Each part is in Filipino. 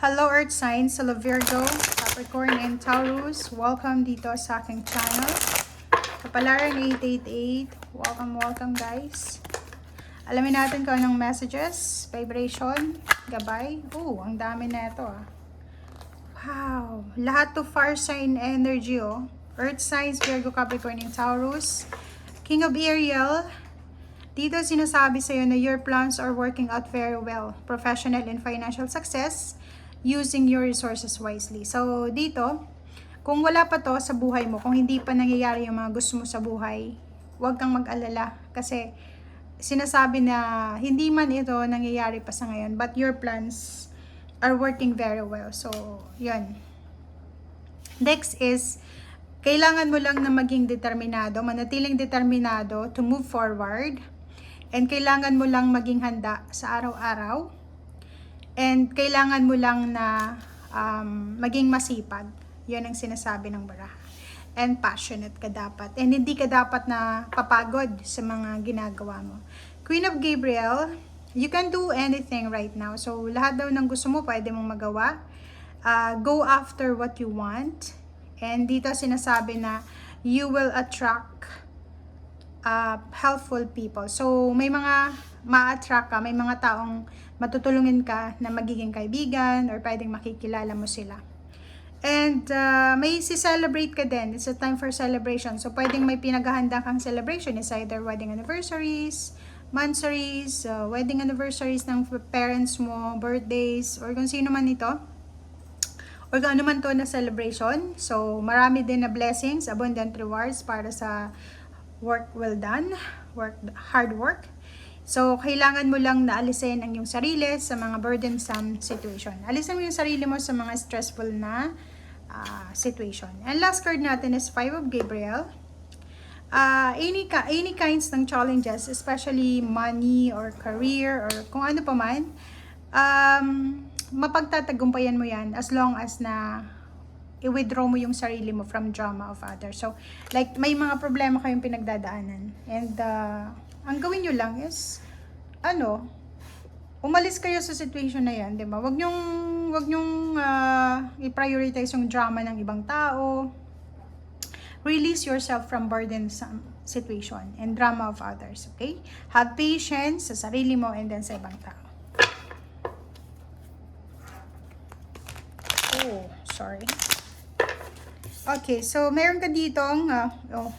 Hello Earth signs, hello Virgo, Capricorn, and Taurus. Welcome dito sa aking channel. Kapalaran 888. Welcome guys. Alamin natin kung anong messages, vibration, gabay. Ang dami na ito Wow, lahat to fire sign energy Earth signs, Virgo, Capricorn, and Taurus. King of Ariel. Dito sinasabi sa'yo na your plans are working out very well. Professional and financial success using your resources wisely. So, dito, kung wala pa to sa buhay mo, kung hindi pa nangyayari yung mga gusto mo sa buhay, huwag kang mag-alala. Kasi, sinasabi na hindi man ito nangyayari pa sa ngayon, but your plans are working very well. So, yun. Next is, kailangan mo lang na maging determinado, manatiling determinado to move forward. And kailangan mo lang maging handa sa araw-araw. And kailangan mo lang na maging masipag. Yan ang sinasabi ng baraha. And passionate ka dapat. And hindi ka dapat na papagod sa mga ginagawa mo. Queen of Gabriel, you can do anything right now. So, lahat daw ng gusto mo, pwede mong magawa. Go after what you want. And dito sinasabi na you will attract helpful people. So, may mga ma-attract ka, may mga taong matutulungin ka na magiging kaibigan or pwedeng makikilala mo sila. And may si-celebrate ka din. It's a time for celebration. So, pwedeng may pinaghahanda kang celebration. It's either wedding anniversaries, monthsaries, wedding anniversaries ng parents mo, birthdays, or kung sino man ito. Or kung ano man to na celebration. So, marami din na blessings, abundant rewards para sa work well done, hard work. So, kailangan mo lang na alisin ang iyong sarili sa mga burdensome situation. Alisin mo yung sarili mo sa mga stressful na situation. And last card natin is 5 of Gabriel. Any kinds ng challenges, especially money or career or kung ano pa man, mapagtatagumpayan mo yan as long as na i-withdraw mo yung sarili mo from drama of others. So, like, may mga problema kayong pinagdadaanan. And, ang gawin nyo lang is, umalis kayo sa situation na yan, di ba? Wag nyong i-prioritize yung drama ng ibang tao. Release yourself from burdensome situation and drama of others, okay? Have patience sa sarili mo and then sa ibang tao. Sorry. Okay, so meron ka ditong,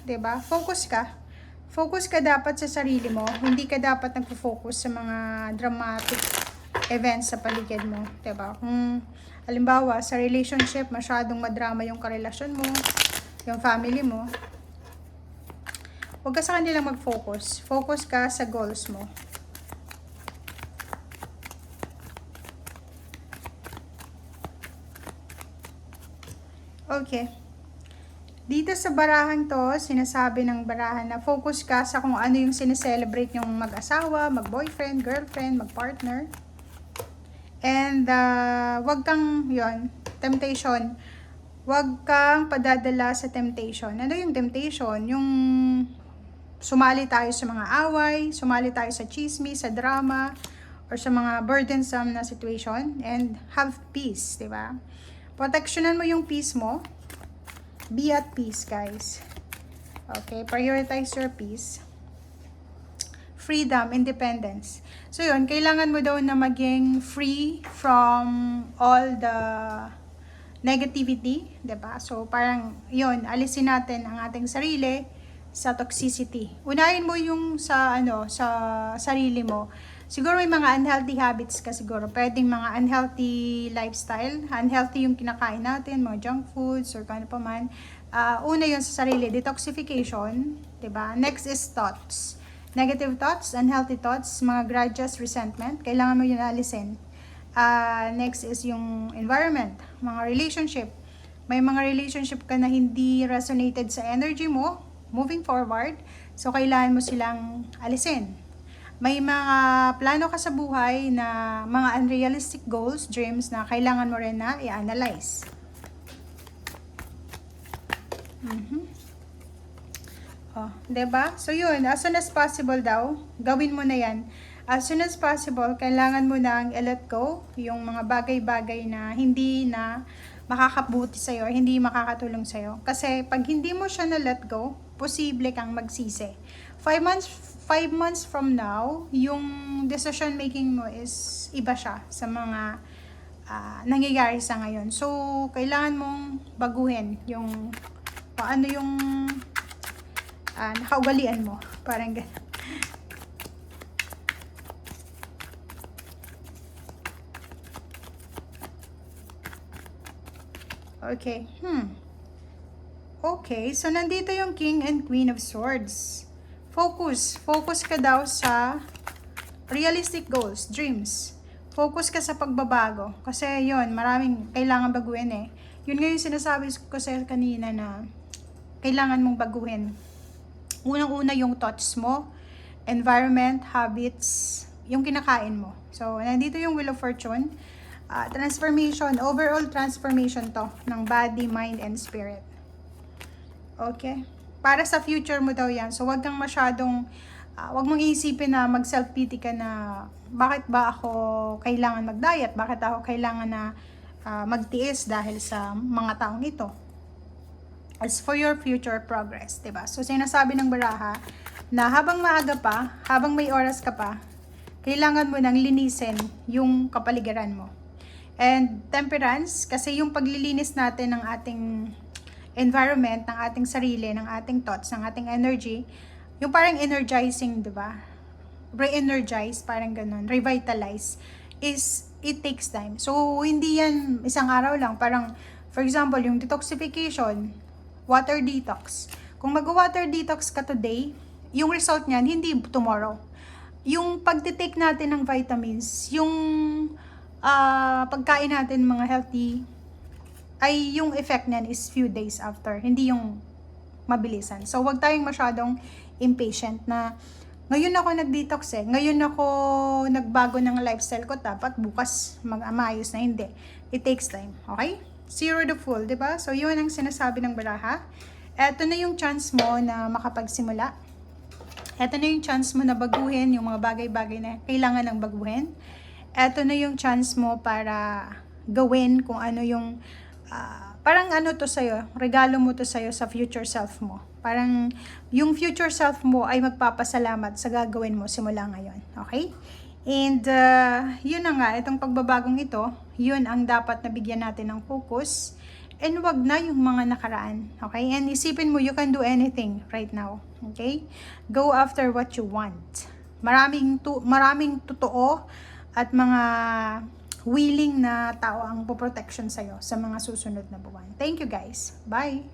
diba? Focus ka. Focus ka dapat sa sarili mo. Hindi ka dapat nagpo-focus sa mga dramatic events sa paligid mo, diba? Kung, halimbawa, sa relationship, masyadong madrama yung karelasyon mo, yung family mo, huwag ka sa kanilang mag-focus. Focus ka sa goals mo. Okay. Dito sa barahan to, sinasabi ng barahan na focus ka sa kung ano yung sineselebrate yung mag-asawa, mag-boyfriend, girlfriend, mag-partner. And wag kang, temptation. Wag kang padadala sa temptation. Ano yung temptation? Yung sumali tayo sa mga away, sumali tayo sa chismis, sa drama, or sa mga burdensome na situation. And have peace, di ba? Proteksyonan mo yung peace mo. Be at peace, guys. Okay, prioritize your peace. Freedom, independence. So yun, kailangan mo daw na maging free from all the negativity, 'di ba? So parang yun, alisin natin ang ating sarili sa toxicity. Unahin mo yung sa sarili mo. Siguro may mga unhealthy habits ka siguro. Pwedeng mga unhealthy lifestyle. Unhealthy yung kinakain natin, mga junk foods or kano pa man. Una yun sa sarili, detoxification. Diba? Next is thoughts. Negative thoughts, unhealthy thoughts, mga grudges, resentment. Kailangan mo yun alisin. Next is yung environment, mga relationship. May mga relationship ka na hindi resonated sa energy mo, moving forward. So, kailangan mo silang alisin. May mga plano ka sa buhay na mga unrealistic goals, dreams na kailangan mo rin na i-analyze. Diba? So yun, as soon as possible daw, gawin mo na yan. As soon as possible, kailangan mo nang i-let go yung mga bagay-bagay na hindi na makakabuti sa'yo, hindi makakatulong sa'yo. Kasi pag hindi mo siya na-let go, posible kang magsisi. 5 months from now, yung decision making mo is iba siya sa mga nangyayari sa ngayon. So, kailangan mong baguhin yung paano yung nakaugalian mo. Parang ganun. Okay. Okay, so nandito yung King and Queen of Swords. Focus ka daw sa realistic goals, dreams. Focus ka sa pagbabago. Kasi yon, maraming kailangan baguhin eh. Yun nga yung sinasabi ko sa kanina na kailangan mong baguhin. Unang-una yung thoughts mo, environment, habits, yung kinakain mo. So, nandito yung Wheel of Fortune. Transformation, overall transformation to ng body, mind, and spirit. Okay? Para sa future mo daw yan. So, wag kang masyadong, wag mong iisipin na mag-self-pity ka na, bakit ba ako kailangan mag-diet? Bakit ako kailangan na magtiis dahil sa mga taong ito? As for your future progress, diba? So, sinasabi ng baraha na habang maaga pa, habang may oras ka pa, kailangan mo nang linisin yung kapaligiran mo. And temperance, kasi yung paglilinis natin ng ating environment, ng ating sarili, ng ating thoughts, ng ating energy, yung parang energizing, di ba? Re-energize, parang ganun, revitalize, it takes time. So, hindi yan isang araw lang. Parang, for example, yung detoxification, water detox. Kung mag-water detox ka today, yung result niyan, hindi tomorrow. Yung pagtitake natin ng vitamins, yung pagkain natin mga healthy, ay yung effect niyan is few days after, hindi yung mabilisan. So, wag tayong masyadong impatient na ngayon ako nag-detox ngayon ako nagbago ng lifestyle ko, dapat bukas mag-amayos na, hindi. It takes time, okay? Zero to full, di ba? So, yun ang sinasabi ng baraha. Eto na yung chance mo na makapagsimula. Eto na yung chance mo na baguhin yung mga bagay-bagay na kailangan ng baguhin. Eto na yung chance mo para gawin kung ano yung parang ano to sa'yo, regalo mo to sa'yo sa future self mo. Parang yung future self mo ay magpapasalamat sa gagawin mo simula ngayon. Okay? And yun na nga, itong pagbabagong ito, yun ang dapat nabigyan natin ng focus. And wag na yung mga nakaraan. Okay? And isipin mo, you can do anything right now. Okay? Go after what you want. Maraming totoo at mga willing na tao ang poprotection sa'yo sa mga susunod na buwan. Thank you guys. Bye!